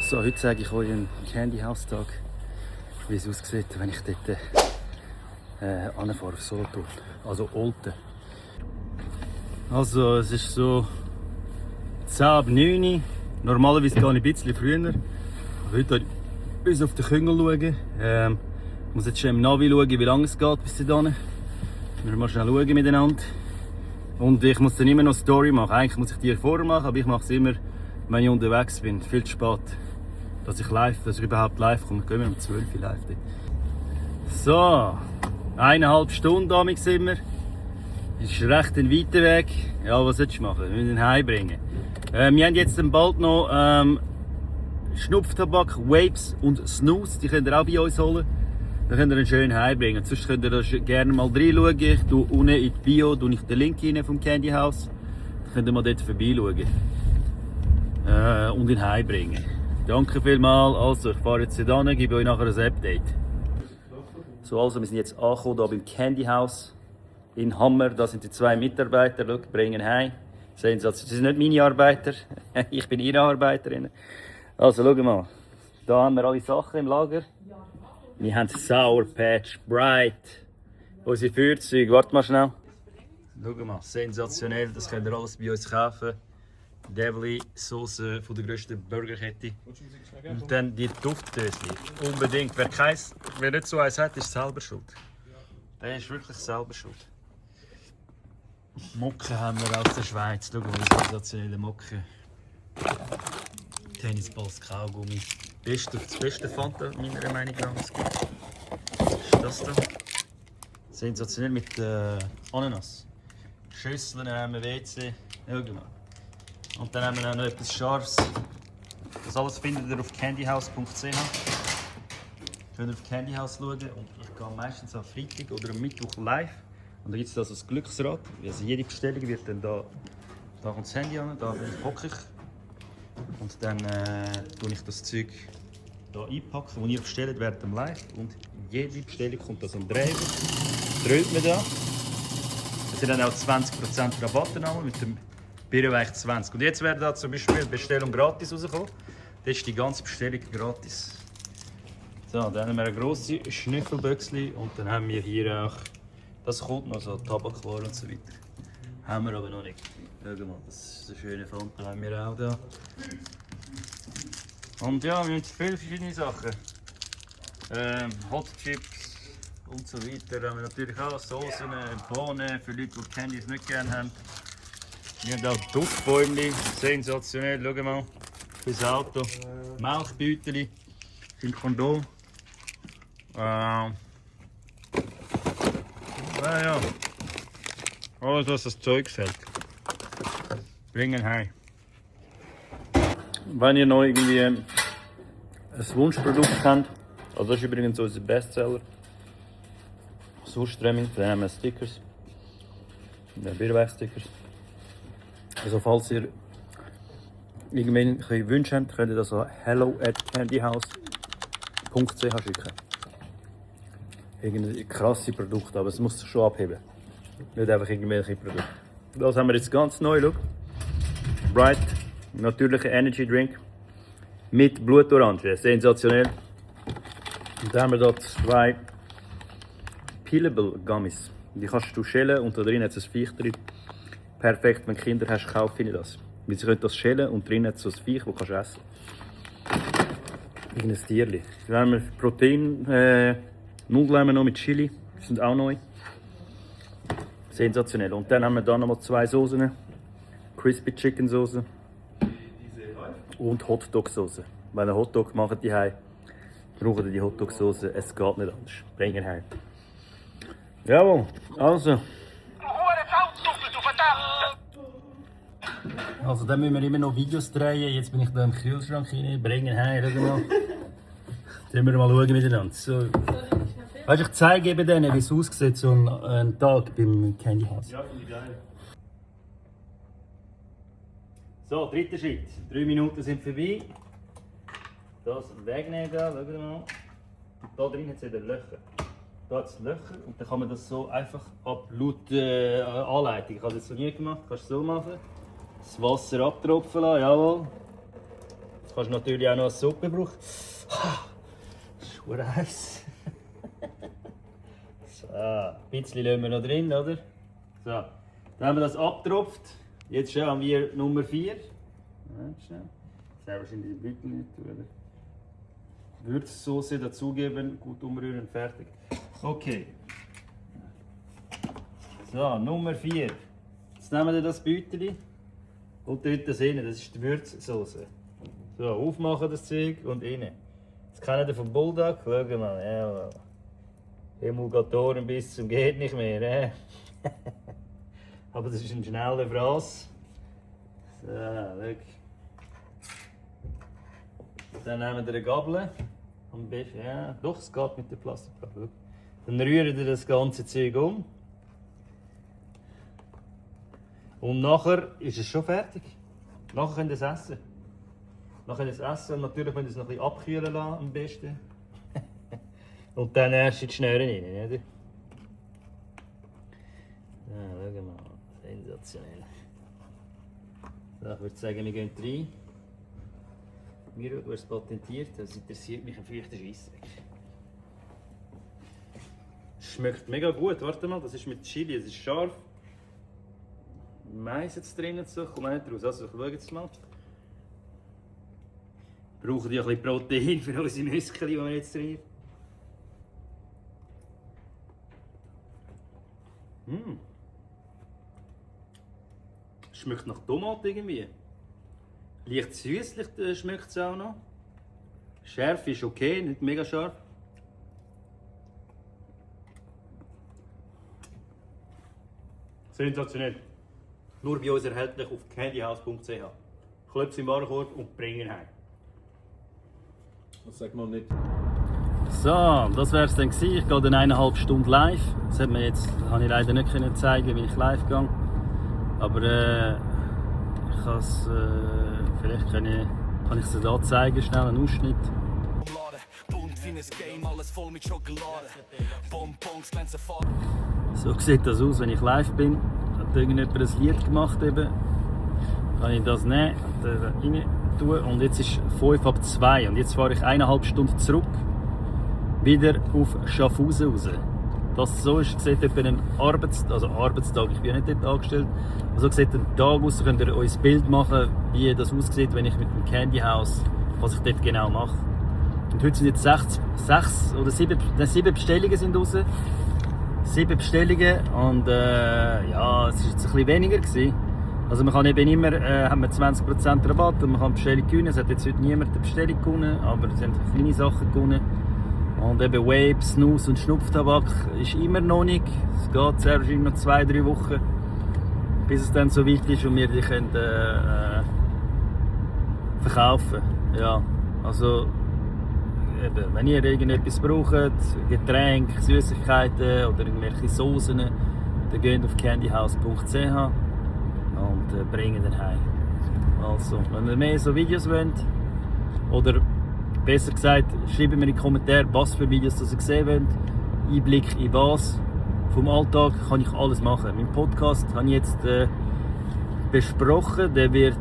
So, heute zeige ich euch einen Candy House Tag, wie es aussieht, wenn ich dort anfahre auf Solothurn, also Olten. Also es ist so 10 ab 9 Uhr, normalerweise gehe ich ein bisschen früher. Heute bis auf den Küngel schauen. Ich muss jetzt schon im Navi schauen, wie lange es geht bis dahin. Wir mal schnell schauen miteinander. Und ich muss dann immer noch eine Story machen. Eigentlich muss ich die vorher machen, aber ich mache es immer, wenn ich unterwegs bin. Viel zu spät, dass ich überhaupt live komme. Gehen wir um 12 Uhr live dort. So, 1,5 Stunden damit sind wir. Ist recht ein weiter Weg. Ja, was sollst du machen? Wir müssen ihn heimbringen. Wir haben jetzt dann bald noch Schnupftabak, Vapes und Snus. Die könnt ihr auch bei uns holen. Dann könnt ihr ihn schön heimbringen. Sonst könnt ihr da gerne mal reinschauen. Ich tue unten in die Bio den Link rein vom Candy House. Dann könnt ihr mal dort vorbeischauen. Und ihn heimbringen. Danke vielmals. Also, ich fahre jetzt hier hin, gebe euch nachher ein Update. So, also, wir sind jetzt angekommen hier beim Candy House in Hammer. Da sind die 2 Mitarbeiter. Schau, bringen heim. Sehen Sie, das sind nicht meine Arbeiter. Ich bin ihre Arbeiterin. Also, schau mal. Da haben wir alle Sachen im Lager. Wir haben Sour Patch, Bright, unsere Feuerzeuge. Warte mal schnell. Schau mal, sensationell. Das könnt ihr alles bei uns kaufen. Devli Sauce von der grössten Burgerkette. Und dann die Duftdöschen. Unbedingt. Wer nicht so eins hat, ist selber schuld. Der ist wirklich selber schuld. Mocken haben wir aus der Schweiz. Schau mal, die sensationelle Mocken. Tennisballs, Kaugummi. Das beste Fanta, meiner Meinung nach. Was ist das da? Sensationell mit Ananas. Schüsseln haben wir WC. Ja, genau. Und dann haben wir auch noch etwas Scharfes. Das alles findet ihr auf candyhouse.ch. Könnt ihr auf Candyhouse schauen. Und ich gehe meistens am Freitag oder am Mittwoch live. Und da gibt es das Glücksrad. Also jede Bestellung wird dann da kommt das Handy an, da hocke ich. Und dann tue ich das Zeug hier einpacken, das ihr bestellt während dem Live. Und jede Bestellung kommt das am Dreh. Dröhlt man da. Es sind dann auch 20% Rabatt mit dem Birrenweich 20. Und jetzt wäre da zum Beispiel eine Bestellung gratis rausgekommen. Das ist die ganze Bestellung gratis. So, dann haben wir eine grosse Schnüffelbüchse und dann haben wir hier auch, das kommt noch so Tabakwaren und so weiter. Haben wir aber noch nicht. Schau mal, das ist eine schöne Fanta, haben wir auch da. Und ja, wir haben viele verschiedene Sachen. Hot Chips und so weiter. Haben wir natürlich auch Soßen, Bohnen für Leute, die Candies nicht gerne haben. Wir haben auch Duftbäumchen, sensationell, schau mal. Fürs Auto. Milchbeutel, viel Kondom. Ja. Alles, was das Zeug hält. Bringen heim. Wenn ihr noch irgendwie ein Wunschprodukt habt, also das ist übrigens unser Bestseller. Surströmming, dann haben wir Stickers. Bierweich-Stickers. Also falls ihr irgendwelche Wünsche habt, könnt ihr das an hello@candyhouse.ch schicken. Irgendein krasse Produkt, aber es muss sich schon abheben. Nicht einfach irgendwelche Produkte. Das haben wir jetzt ganz neu, schau. Bright, natürlicher Energy Drink mit Blutorange, sensationell. Und dann haben wir hier 2 Peelable Gummies. Die kannst du schälen und da drin hat es ein Viech drin. Perfekt, wenn du Kinder hast, kaufe ich das. Weil sie können das schälen und drin hat es so ein Viech, das du essen kannst. Irgendein Tierchen. Dann haben wir Protein, Nudeln haben wir noch mit Chili, die sind auch neu. Sensationell. Und dann haben wir hier nochmal 2 Soßen. Crispy Chicken Soße und Hotdog Soße. Wenn ihr Hotdog macht, braucht ihr die Hotdog Soße. Es geht nicht anders. Bringen heim. Jawohl, also. Also dann müssen wir immer noch Videos drehen. Jetzt bin ich da im Kühlschrank rein. Bringen heim, schau mal. Dann wir mal schauen miteinander. So. Weißt, ich zeige eben denen, wie es aussieht, so ein Tag beim Candy House. Ja, finde ich geil. So, dritter Schritt. 3 Minuten sind vorbei. Das wegnehmen, schau mal. Da drin hat es wieder Löcher. Da hat es Löcher und dann kann man das so einfach ab laut Anleitung. Ich habe das so nie gemacht, kannst du so machen. Das Wasser abtropfen lassen, jawohl. kannst du natürlich auch noch als Suppe brauchen. Das ist verdammt heiß. So, ein bisschen lassen wir noch drin, oder? So, dann haben wir das abgetropft. Jetzt haben wir Nummer 4. Ja, schnell. Das wahrscheinlich die Beutel nicht, oder? Würzsauce dazugeben, gut umrühren, fertig. Okay. So, Nummer 4. Jetzt nehmen wir das Beutel und dort das rein. Das ist die Würzsauce. So, aufmachen das Zeug und rein. Das kennt ihr vom Bulldog. Schau mal, ja. Emulgatoren bis zum geht nicht mehr. Aber das ist ein schneller Fraß. So, schau. Dann nehmen wir eine Gabel. Am besten, ja, doch, es geht mit der Plastikgabel. Dann rühren wir das ganze Zeug um. Und nachher ist es schon fertig. Nachher könnt ihr es essen. Nachher könnt ihr es essen und natürlich könnt ihr es noch ein bisschen abkühlen lassen, am besten. Und dann erst in die Schnüre rein, oder? Ja, schau mal, sensationell. So, ich würde sagen, wir gehen rein. Miro, du hast es patentiert, das interessiert mich ein feuchter Scheissdreck. Schmeckt mega gut, warte mal, das ist mit Chili, es ist scharf. Mais jetzt drin, so, komm nicht raus, also schau jetzt mal. Wir brauchen ja ein bisschen Protein für unsere Muskeln, die wir jetzt trainieren. Schmeckt nach Tomaten irgendwie. Leicht süßlich schmeckt es auch noch. Schärfe ist okay, nicht mega scharf. Sensationell. Nur bei uns erhältlich auf candyhouse.ch. Klöpfe im Warenkorb und bringen heim. Das sagt man nicht. So, das wäre es dann gewesen. Ich gehe dann 1,5 Stunden live. Das habe ich leider nicht können zeigen, wie ich live gehe. Aber ich kann es, vielleicht kann ich es da zeigen, schnell einen Ausschnitt. So sieht das aus, wenn ich live bin. Hat irgendjemand ein Lied gemacht eben. Kann ich das nehmen und rein tun. Und jetzt ist 5 ab 2 und jetzt fahre ich 1,5 Stunden zurück. Wieder auf Schaffhausen raus. Das so ist, sieht etwa ein Arbeitstag, ich bin ja nicht dort angestellt, aber so sieht ein Tag aus, könnt ihr euch ein Bild machen, wie das aussieht, wenn ich mit dem Candy House, was ich dort genau mache. Und heute sind jetzt 7 Bestellungen sind raus. 7 Bestellungen und ja, es war jetzt ein bisschen weniger gewesen. Also man kann eben immer, haben wir 20% Rabatt und man kann die Bestellung gewinnen. Es hat jetzt heute niemand eine Bestellung gewonnen, aber es haben kleine Sachen gewonnen. Und eben Vape, Snus und Schnupftabak ist immer noch nicht. Es geht sehr wahrscheinlich noch 2-3 Wochen, bis es dann so weit ist und wir die können, verkaufen. Ja, also eben, wenn ihr irgendetwas braucht, Getränke, Süßigkeiten oder irgendwelche Soßen, dann geht auf candyhouse.ch und bringen den heim. Also, wenn ihr mehr so Videos wollt, oder besser gesagt, schreibt mir in die Kommentare, was für Videos ihr sehen wollt. Einblick in was. Vom Alltag kann ich alles machen. Mein Podcast habe ich jetzt besprochen. Der wird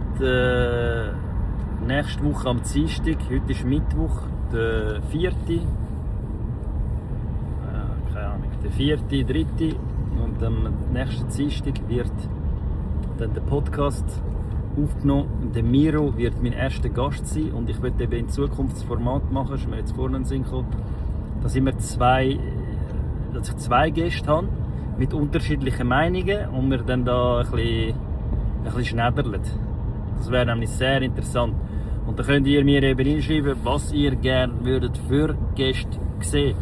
nächste Woche am Dienstag, heute ist Mittwoch, der 4. Keine Ahnung, der 4., 3. Und am nächsten Dienstag wird dann der Podcast aufgenommen. Der Miro wird mein erster Gast sein und ich werde eben in Zukunft das Format machen, ist mir jetzt vorhin in den Sinn gekommen, dass ich zwei Gäste habe mit unterschiedlichen Meinungen und wir dann da ein bisschen schnäderlen. Das wäre nämlich sehr interessant. Und dann könnt ihr mir eben hinschreiben, was ihr gerne würdet für Gäste sehen.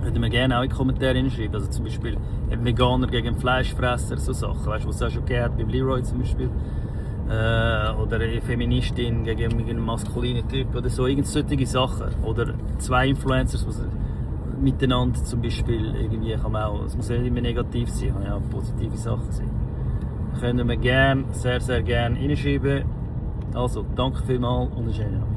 Könnt ihr mir gerne auch in die Kommentare hinschreiben. Also zum Beispiel ein Veganer gegen Fleischfresser, so Sachen. Weißt du, was es auch schon gegeben hat, beim Leroy zum Beispiel. Oder eine Feministin gegen einen maskulinen Typ oder so, irgend solche Sachen. Oder 2 Influencers miteinander zum Beispiel, irgendwie kann man auch, es muss nicht immer negativ sein, kann ja auch positive Sachen sein. Können wir gerne, sehr, sehr gerne reinschreiben. Also, danke vielmals und einen schönen Abend.